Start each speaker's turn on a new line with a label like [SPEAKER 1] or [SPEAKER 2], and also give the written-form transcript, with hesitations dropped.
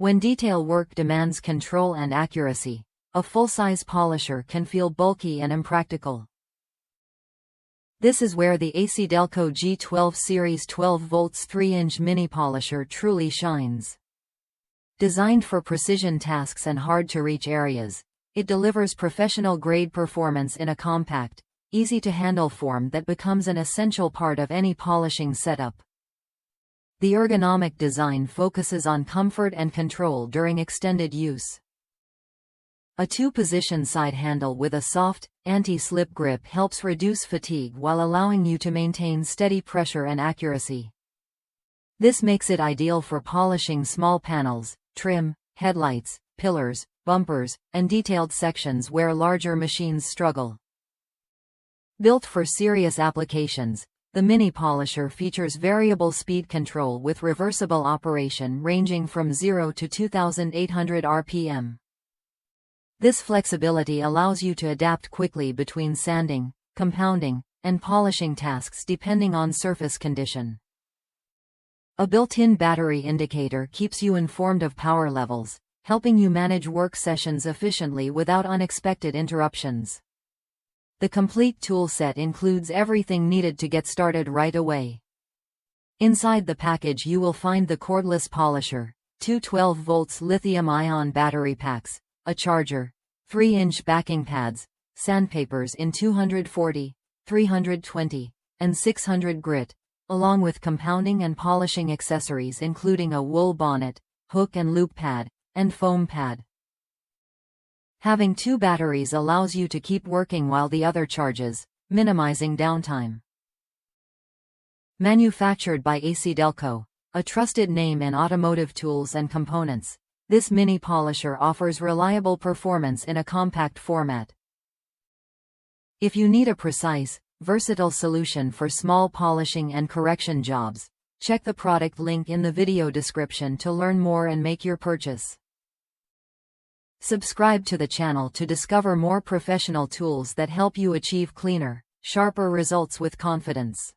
[SPEAKER 1] When detail work demands control and accuracy, a full-size polisher can feel bulky and impractical. This is where the ACDelco G12 Series 12 volts 3-inch mini polisher truly shines. Designed for precision tasks and hard-to-reach areas, it delivers professional-grade performance in a compact, easy-to-handle form that becomes an essential part of any polishing setup. The ergonomic design focuses on comfort and control during extended use. A two-position side handle with a soft, anti-slip grip helps reduce fatigue while allowing you to maintain steady pressure and accuracy. This makes it ideal for polishing small panels, trim, headlights, pillars, bumpers, and detailed sections where larger machines struggle. Built for serious applications, the mini polisher features variable speed control with reversible operation ranging from 0 to 2,800 RPM. This flexibility allows you to adapt quickly between sanding, compounding, and polishing tasks depending on surface condition. A built-in battery indicator keeps you informed of power levels, helping you manage work sessions efficiently without unexpected interruptions. The complete tool set includes everything needed to get started right away. Inside the package you will find the cordless polisher, two 12 volts lithium-ion battery packs, a charger, 3-inch backing pads, sandpapers in 240, 320, and 600 grit, along with compounding and polishing accessories including a wool bonnet, hook and loop pad, and foam pad. Having two batteries allows you to keep working while the other charges, minimizing downtime. Manufactured by ACDelco, a trusted name in automotive tools and components, this mini polisher offers reliable performance in a compact format. If you need a precise, versatile solution for small polishing and correction jobs, check the product link in the video description to learn more and make your purchase. Subscribe to the channel to discover more professional tools that help you achieve cleaner, sharper results with confidence.